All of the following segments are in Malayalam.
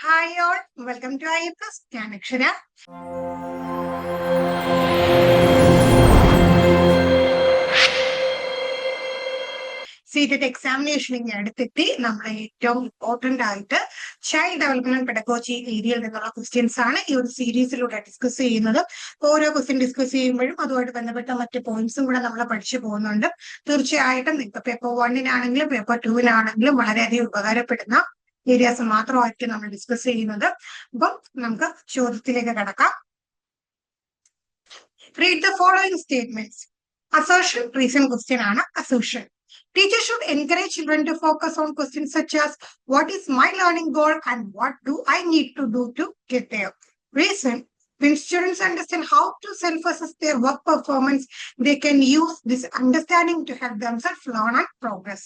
Hi all, welcome to IE Plus. ഞാൻ അക്ഷര. സീറ്റഡ് എക്സാമിനേഷൻ ഇങ്ങനെ അടുത്തെത്തി. നമ്മളെ ഏറ്റവും ഇമ്പോർട്ടന്റ് ആയിട്ട് ചൈൽഡ് ഡെവലപ്മെന്റ് പെഡഗോജി ഏരിയയിൽ നിന്നുള്ള ക്വസ്റ്റ്യൻസ് ആണ് ഈ ഒരു സീരീസിലൂടെ ഡിസ്കസ് ചെയ്യുന്നത്. ഓരോ ക്വസ്റ്റ്യൻ ഡിസ്കസ് ചെയ്യുമ്പോഴും അതുമായിട്ട് ബന്ധപ്പെട്ട മറ്റ് പോയിന്റ്സും കൂടെ നമ്മൾ പഠിച്ചു പോകുന്നുണ്ട്. തീർച്ചയായിട്ടും ഇപ്പൊ പേപ്പർ 1-നാണെങ്കിലും പേപ്പർ 2-നാണെങ്കിലും വളരെയധികം ഉപകാരപ്പെടുന്ന ഏരിയാസ് മാത്രമായിരിക്കും നമ്മൾ ഡിസ്കസ് ചെയ്യുന്നത്. അപ്പം നമുക്ക് ചോദ്യത്തിലേക്ക് കടക്കാം. Read the following statements. Assertion, recent question ആണ്. Assertion. Teachers should encourage children to focus on questions such as what is my learning goal and what do I need to do to get there. Reason. When students understand how to self-assess their work performance, they can use this understanding to help themselves learn and progress.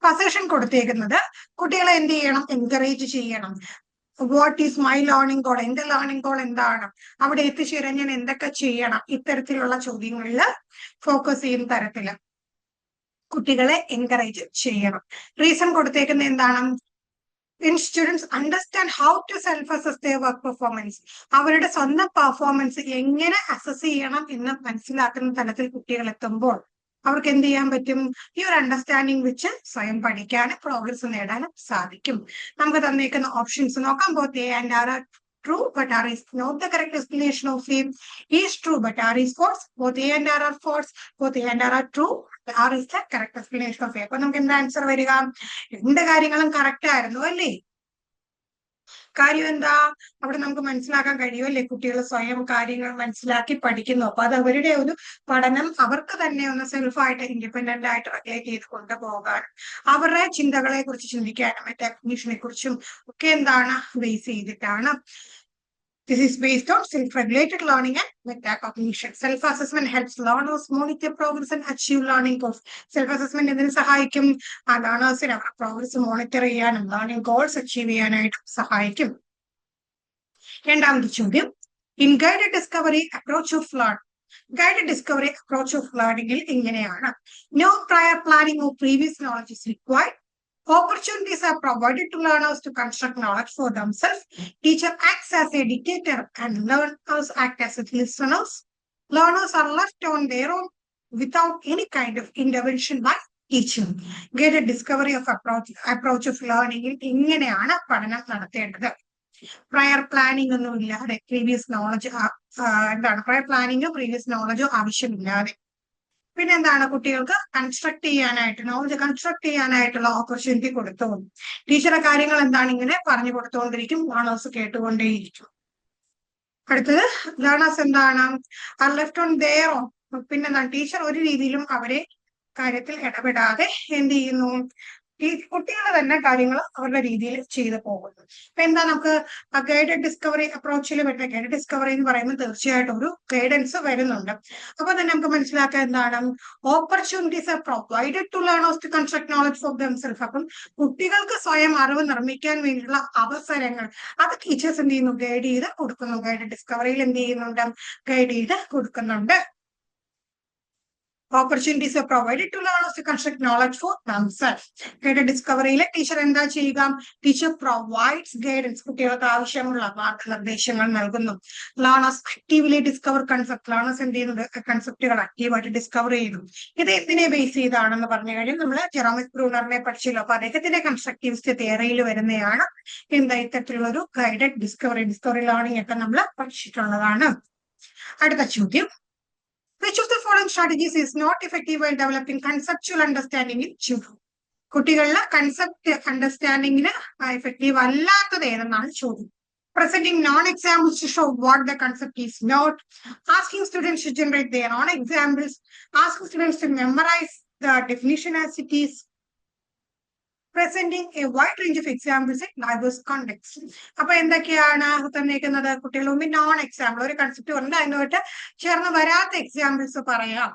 Assertion കൊടുത്തേക്കുന്നത് കുട്ടികളെ എന്ത് ചെയ്യണം? എൻകറേജ് ചെയ്യണം. What is my learning goal, എന്റെ ലേണിംഗ് ഗോൾ എന്താണ്, അവിടെ എത്തിച്ചേരാൻ ഞാൻ എന്തൊക്കെ ചെയ്യണം, ഇത്തരത്തിലുള്ള ചോദ്യങ്ങളിൽ ഫോക്കസ് ചെയ്യുന്ന തരത്തില് കുട്ടികളെ എൻകറേജ് ചെയ്യണം. റീസൺ കൊടുത്തേക്കുന്നത് എന്താണ്? when students understand how to self-assess their work performance, അവരുടെ സ്വന്തം പെർഫോമൻസ് എങ്ങനെ അസസ് ചെയ്യണം എന്ന് മനസ്സിലാക്കുന്ന തലത്തിൽ കുട്ടികൾ എത്തുമ്പോൾ അവർക്ക് എന്ത് ചെയ്യാൻ പറ്റും? ഈ ഒരു അണ്ടർസ്റ്റാൻഡിങ് വെച്ച് സ്വയം പഠിക്കാനും പ്രോഗ്രസ് നേടാനും സാധിക്കും. നമുക്ക് തന്നേക്കുന്ന ഓപ്ഷൻസ് നോക്കാം. both A and R are true but R is not the correct explanation of A. E is true but R is false. Both A and R are false. Both A and R are true. R is the correct explanation of A. അപ്പൊ നമുക്ക് എന്താ ആൻസർ വരിക? രണ്ട് കാര്യങ്ങളും കറക്റ്റ് ആയിരുന്നു അല്ലേ? കാര്യം എന്താ? അവിടെ നമുക്ക് മനസ്സിലാക്കാൻ കഴിയുമല്ലേ കുട്ടികൾ സ്വയം കാര്യങ്ങൾ മനസ്സിലാക്കി പഠിക്കുന്നു. അപ്പൊ അത് അവരുടെ ഒരു പഠനം അവർക്ക് തന്നെ ഒന്ന് സെൽഫായിട്ട് ഇൻഡിപെൻഡന്റ് ആയിട്ട് റെഗുലേറ്റ് ചെയ്ത് കൊണ്ടുപോകാൻ, അവരുടെ ചിന്തകളെ കുറിച്ച് ചിന്തിക്കാനും ടെക്നീഷ്യനെ കുറിച്ചും ഒക്കെ എന്താണ് ബേസ് ചെയ്തിട്ടാണ്. This is based on self-regulated learning and metacognition. Self-assessment helps learners monitor progress and achieve learning goals. Self-assessment എന്തിനു സഹായിക്കും? ആ ലേണേഴ്സിന് അവരുടെ പ്രോഗ്രസ് മോണിറ്റർ ചെയ്യാനും ലേണിംഗ് ഗോൾസ് അച്ചീവ് ചെയ്യാനായിട്ട് സഹായിക്കും. രണ്ടാമത്തെ ചോദ്യം, in guided discovery approach of learning. Guided discovery approach of ലേണിംഗിൽ ഇങ്ങനെയാണ്: no prior planning of previous knowledge is required. Opportunities are provided to learners to construct knowledge for themselves. Teacher acts as a dictator and learners act as listeners. Learners are left on their own without any kind of intervention by teacher. Guided discovery of approach of learning ഇങ്ങനെയാണ് പഠനം നടത്തേണ്ടത്. പ്രയർ പ്ലാനിംഗ് ഒന്നും ഇല്ലാതെ, പ്രീവിയസ് നോളജ് പ്രയർ പ്ലാനിങ്ങോ പ്രീവിയസ് നോളജോ ആവശ്യമില്ലാതെ, പിന്നെ എന്താണ് കുട്ടികൾക്ക് കൺസ്ട്രക്ട് ചെയ്യാനായിട്ട് നോളജ് കൺസ്ട്രക്ട് ചെയ്യാനായിട്ടുള്ള ഓപ്പർച്യൂണിറ്റി കൊടുത്തുകൊണ്ട് ടീച്ചറെ കാര്യങ്ങൾ എന്താണ് ഇങ്ങനെ പറഞ്ഞു കൊടുത്തുകൊണ്ടിരിക്കും, ലേണേഴ്സ് കേട്ടുകൊണ്ടേയിരിക്കും. അടുത്തത് ലേണേഴ്സ് എന്താണ് R left on their own. പിന്നെന്താണ് ടീച്ചർ ഒരു രീതിയിലും അവരെ കാര്യത്തിൽ ഇടപെടാതെ എന്ത് ചെയ്യുന്നു? ഈ കുട്ടികൾ തന്നെ കാര്യങ്ങൾ അവരുടെ രീതിയിൽ ചെയ്തു പോകുന്നു. അപ്പൊ എന്താ നമുക്ക് ഗൈഡഡ് ഡിസ്കവറി അപ്രോച്ചിൽ വരുന്ന ഗൈഡഡ് ഡിസ്കവറി എന്ന് പറയുമ്പോൾ തീർച്ചയായിട്ടും ഒരു ഗൈഡൻസ് വരുന്നുണ്ട്. അപ്പൊ തന്നെ നമുക്ക് മനസ്സിലാക്കാൻ എന്താണ്? Opportunities are provided to learners to construct knowledge for themselves. അപ്പം കുട്ടികൾക്ക് സ്വയം അറിവ് നിർമ്മിക്കാൻ വേണ്ടിയുള്ള അവസരങ്ങൾ അത് ടീച്ചേഴ്സ് എന്ത് ചെയ്യുന്നു? ഗൈഡ് ചെയ്ത് കൊടുക്കുന്നു. ഗൈഡഡ് ഡിസ്കവറിയിൽ എന്ത് ചെയ്യുന്നുണ്ട്? ഗൈഡ് ചെയ്ത് കൊടുക്കുന്നുണ്ട്. Opportunities are provided to learners to construct knowledge for themselves. Guided discovery teacher എന്താ ചെയ്യുക? ടീച്ചർ പ്രൊവൈഡ്സ് ഗൈഡൻസ്, കുട്ടികൾക്ക് ആവശ്യമുള്ള മാർഗനിർദ്ദേശങ്ങൾ നൽകുന്നു. Learners actively discover concept. Learners എന്ത് ചെയ്യുന്നുണ്ട്? കൺസെപ്റ്റുകൾ ആക്റ്റീവായിട്ട് ഡിസ്കവർ ചെയ്യുന്നു. ഇത് എന്തിനെ ബേസ് ചെയ്താണെന്ന് പറഞ്ഞു കഴിഞ്ഞാൽ നമ്മൾ ജെറോമിക് ബ്രൂണറിനെ പഠിച്ചല്ലോ. അപ്പൊ അദ്ദേഹത്തിന്റെ കൺസ്ട്രക്റ്റിവിസ്റ്റ് തിയറിയിൽ വരുന്നതാണ് എന്താ ഇത്തരത്തിലുള്ള ഒരു ഗൈഡഡ് ഡിസ്കവറി ലേണിംഗ് ഒക്കെ നമ്മൾ പഠിച്ചിട്ടുള്ളതാണ്. അടുത്ത ചോദ്യം, which of the following strategies is not effective while developing conceptual understanding in children? കുട്ടികളിലെ കൺസെപ്റ്റ് അണ്ടർസ്റ്റാൻഡിങ്ങിന് എഫക്റ്റീവ് അല്ലാത്തത് ഏതെന്നാണ് ചോദ്യം. Presenting non-examples to show what the concept is not. Asking students to generate their own examples. Asking students to memorize the definition as it is. Presenting a wide range of examples in diverse contexts. അപ്പൊ എന്തൊക്കെയാണ് തന്നേക്കുന്നത്? കുട്ടികൾ മുമ്പ് നോൺ എക്സാമ്പിൾ, ഒരു കൺസെപ്റ്റ് പറഞ്ഞിട്ട് അതിനോട്ട് ചേർന്ന് വരാത്ത എക്സാമ്പിൾസ് പറയാം.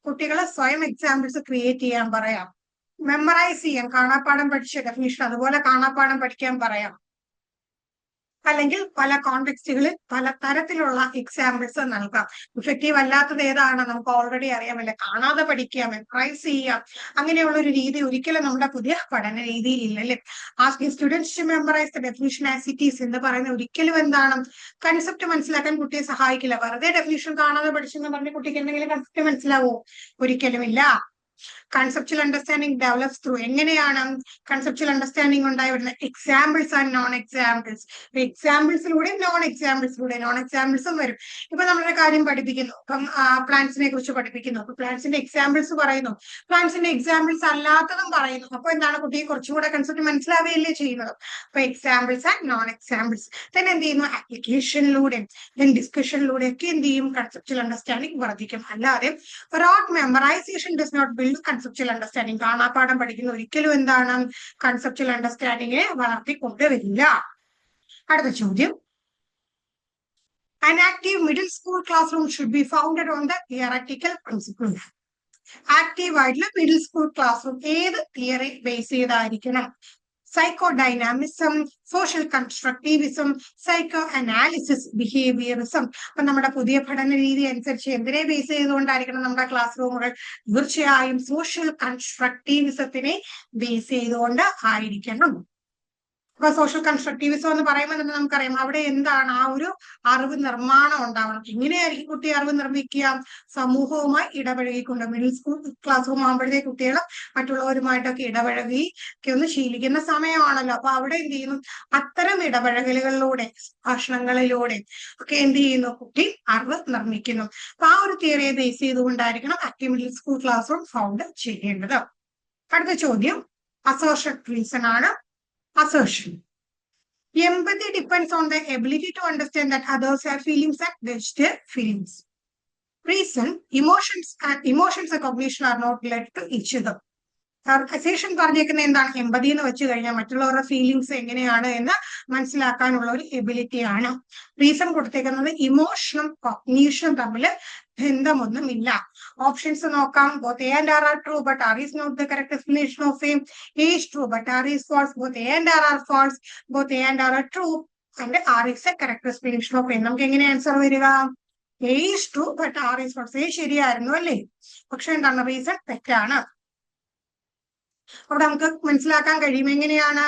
കുട്ടികളെ സ്വയം എക്സാമ്പിൾസ് ക്രിയേറ്റ് ചെയ്യാൻ പറയാം. മെമ്മറൈസ് ചെയ്യാൻ, കാണാപ്പാഠം പഠിച്ച ഡെഫിനിഷൻ അതുപോലെ കാണാപ്പാഠം പഠിക്കാൻ പറയാം. അല്ലെങ്കിൽ പല കോണ്ടെക്സ്റ്റുകളിൽ പല തരത്തിലുള്ള എക്സാമ്പിൾസ് നൽകാം. ഇഫക്റ്റീവ് അല്ലാത്തത് ഏതാണ് നമുക്ക് ഓൾറെഡി അറിയാമല്ലേ, കാണാതെ പഠിക്കുക, മെമ്മറൈസ് ചെയ്യുക, അങ്ങനെയുള്ള ഒരു രീതി ഒരിക്കലും നമ്മുടെ പുതിയ പഠന രീതിയിൽ ഇല്ലല്ലേ. Ask students to memorise the definition as it is എന്ന് പറയുന്ന ഒരിക്കലും എന്താണ് കൺസെപ്റ്റ് മനസ്സിലാക്കാൻ കുട്ടിയെ സഹായിക്കില്ല. വെറുതെ ഡെഫിനിഷൻ കാണാതെ പഠിച്ചെന്ന് പറഞ്ഞ കുട്ടിക്ക് എന്തെങ്കിലും കൺസെപ്റ്റ് മനസ്സിലാവോ? ഒരിക്കലും ഇല്ല. കൺസെപ്ച്വൽ അണ്ടർസ്റ്റാൻഡിംഗ് ഡെവലപ്സ് ത്രൂ എങ്ങനെയാണ് കൺസെപ്ച്വൽ അണ്ടർസ്റ്റാൻഡിംഗ് ഉണ്ടായി വരുന്നത്? Examples and non examples. എക്സാമ്പിൾസിലൂടെ നോൺ എക്സാമ്പിൾസും വരും. ഇപ്പൊ നമ്മളൊരു കാര്യം പഠിപ്പിക്കുന്നു, ഇപ്പം പ്ലാന്റ്സിനെ കുറിച്ച് പഠിപ്പിക്കുന്നു, അപ്പൊ പ്ലാന്റ്സിന്റെ എക്സാമ്പിൾസ് പറയുന്നു, പ്ലാന്റ്സിന്റെ എക്സാമ്പിൾസ് അല്ലാത്തതും പറയുന്നു. അപ്പൊ എന്താണ് കുട്ടിയെ കുറച്ചും കൂടെ കൺസെപ്റ്റ് മനസ്സിലാവുകയല്ലേ ചെയ്യുന്നത്. അപ്പൊ examples and non examples. then എന്ത് ചെയ്യുന്നു? ആപ്ലിക്കേഷനിലൂടെ ഡിസ്കഷനിലൂടെ ഒക്കെ എന്ത് ചെയ്യും? കൺസെപ്ച്വൽ അണ്ടർസ്റ്റാൻഡിംഗ് വർദ്ധിക്കും. അല്ലാതെ rote memorisation does not build conceptual understanding. കാണാപ്പാഠം പഠിക്കുന്ന ഒരിക്കലും എന്താണ് കൺസെപ്ച്വൽ അണ്ടർസ്റ്റാൻഡിങ്ങിനെ വളർത്തിക്കൊണ്ടുവരില്ല. അടുത്ത ചോദ്യം, an active middle school classroom should be founded on the theoretical principle. Active ആയിട്ടുള്ള മിഡിൽ സ്കൂൾ ക്ലാസ് റൂം ഏത് തിയറി ബേസ് ചെയ്തായിരിക്കണം? Psycho dynamism, social constructivism, psycho analysis, behaviourism. അപ്പൊ നമ്മുടെ പുതിയ പഠന രീതി അനുസരിച്ച് എന്തിനെ ബേസ് ചെയ്തുകൊണ്ടായിരിക്കണം നമ്മുടെ ക്ലാസ് റൂമുകൾ? തീർച്ചയായും സോഷ്യൽ കൺസ്ട്രക്റ്റീവിസത്തിനെ ബേസ് ചെയ്തുകൊണ്ട് ആയിരിക്കണം. അപ്പൊ സോഷ്യൽ കൺസ്ട്രക്റ്റീവിസം എന്ന് പറയുമ്പോൾ തന്നെ നമുക്കറിയാം അവിടെ എന്താണ് ആ ഒരു അറിവ് നിർമ്മാണം ഉണ്ടാവണം. എങ്ങനെയായിരിക്കും കുട്ടി അറിവ് നിർമ്മിക്കുക? സമൂഹവുമായി ഇടപഴകിക്കൊണ്ട്. മിഡിൽ സ്കൂൾ ക്ലാസ് റൂം ആകുമ്പോഴത്തേക്ക് കുട്ടികൾ മറ്റുള്ളവരുമായിട്ടൊക്കെ ഇടപഴകി ഒക്കെ ഒന്ന് ശീലിക്കുന്ന സമയമാണല്ലോ. അപ്പൊ അവിടെ എന്ത് ചെയ്യുന്നു? അത്തരം ഇടപഴകലുകളിലൂടെ, ഭാഷണങ്ങളിലൂടെ ഒക്കെ എന്ത് ചെയ്യുന്നു? കുട്ടി അറിവ് നിർമ്മിക്കുന്നു. അപ്പൊ ആ ഒരു തിയറിയെ ബേസ് ചെയ്തുകൊണ്ടായിരിക്കണം active middle school class room found ചെയ്യേണ്ടത്. അടുത്ത ചോദ്യം അസേർഷൻ റീസൺ ആണ്. Assertion. Empathy depends on the ability to understand that others have feelings and judge their feelings. Reason, emotions and cognition are not related to each other. Assertion പറഞ്ഞേക്കുന്ന എന്താണ്? എമ്പതി എന്ന് വെച്ച് കഴിഞ്ഞാൽ മറ്റുള്ളവരുടെ ഫീലിങ്സ് എങ്ങനെയാണ് എന്ന് മനസ്സിലാക്കാനുള്ള ഒരു എബിലിറ്റിയാണ്. റീസൺ കൊടുത്തേക്കുന്നത് ഇമോഷനും കോഗ്നീഷനും തമ്മിൽ ബന്ധമൊന്നുമില്ല. ഓപ്ഷൻസ് നോക്കാം. both A and R are true but R is not the correct explanation of A. A is true but R is false. both A and R are false. both A and R are true and R is the correct explanation of A. നമുക്ക് എങ്ങനെ ആൻസർ വരിക? A is true but R is false. A ശരിയായിരുന്നു അല്ലേ? പക്ഷെ എന്താണ്? റീസൺ തെറ്റാണ്. അവിടെ നമുക്ക് മനസ്സിലാക്കാൻ കഴിയും എങ്ങനെയാണ്?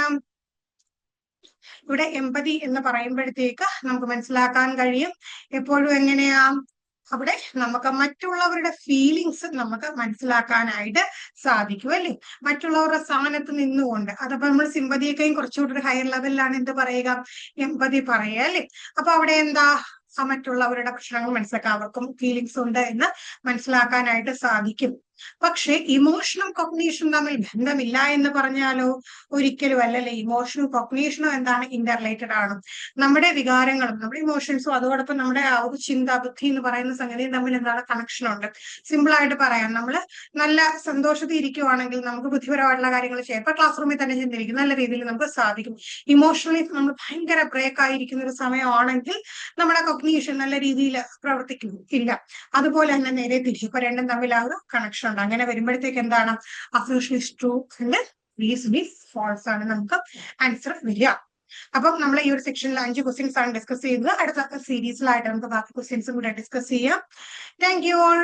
ഇവിടെ എമ്പതി എന്ന് പറയുമ്പോഴത്തേക്ക് നമുക്ക് മനസ്സിലാക്കാൻ കഴിയും എപ്പോഴും എങ്ങനെയാ? അവിടെ നമുക്ക് മറ്റുള്ളവരുടെ ഫീലിങ്സ് നമുക്ക് മനസ്സിലാക്കാനായിട്ട് സാധിക്കും അല്ലേ? മറ്റുള്ളവരുടെ സ്ഥാനത്ത് നിന്നുകൊണ്ട്. അതപ്പോ നമ്മൾ സിമ്പതിയൊക്കെയും കുറച്ചുകൂടി ഒരു ഹയർ ലെവലിലാണ് എന്ത് പറയുക? എമ്പതി പറയുക അല്ലേ? അപ്പൊ അവിടെ എന്താ? മറ്റുള്ളവരുടെ പ്രശ്നങ്ങൾ മനസ്സിലാക്കാൻ, അവർക്കും ഫീലിങ്സ് ഉണ്ട് എന്ന് മനസ്സിലാക്കാനായിട്ട് സാധിക്കും. പക്ഷെ ഇമോഷനും കോഗ്നീഷനും തമ്മിൽ ബന്ധമില്ല എന്ന് പറഞ്ഞാലോ? ഒരിക്കലും അല്ലല്ലേ. ഇമോഷനും കോഗ്നീഷനും എന്താണ്? ഇന്റർറിലേറ്റഡ് ആണ്. നമ്മുടെ വികാരങ്ങളും നമ്മുടെ ഇമോഷൻസും അതോടൊപ്പം നമ്മുടെ ആ ഒരു ചിന്ത, ബുദ്ധി എന്ന് പറയുന്ന സംഗതിയും തമ്മിൽ എന്താണ്? കണക്ഷൻ ഉണ്ട്. സിമ്പിൾ ആയിട്ട് പറയാം, നമ്മൾ നല്ല സന്തോഷത്തിൽ ഇരിക്കുവാണെങ്കിൽ നമുക്ക് ബുദ്ധിപരമായിട്ടുള്ള കാര്യങ്ങൾ ചെയ്യാം. ഇപ്പൊ ക്ലാസ് റൂമിൽ തന്നെ ചിന്തിരിക്കും നല്ല രീതിയിൽ നമുക്ക് സാധിക്കും. ഇമോഷണലി നമ്മൾ ഭയങ്കര ബ്രേക്ക് ആയിരിക്കുന്ന ഒരു സമയമാണെങ്കിൽ നമ്മുടെ കോഗ്നീഷൻ നല്ല രീതിയിൽ പ്രവർത്തിക്കും ഇല്ല. അതുപോലെ തന്നെ നേരെ തിരിച്ചു. ഇപ്പൊ രണ്ടും തമ്മിൽ ആ ഒരു കണക്ഷൻ ഉണ്ട്. അങ്ങനെ വരുമ്പോഴത്തേക്ക് എന്താണ്? Assertion is true and reason is false ആണ് നമുക്ക് ആൻസർ വരിക. അപ്പം നമ്മൾ ഈ ഒരു സെക്ഷനിൽ 5 ക്വസ്റ്റ്യൻസ് ആണ് ഡിസ്കസ് ചെയ്തത്. അടുത്ത സീരീസിലായിട്ട് നമുക്ക് ബാക്കി ക്വസ്റ്റ്യൻസും കൂടെ ഡിസ്കസ് ചെയ്യാം. Thank you all.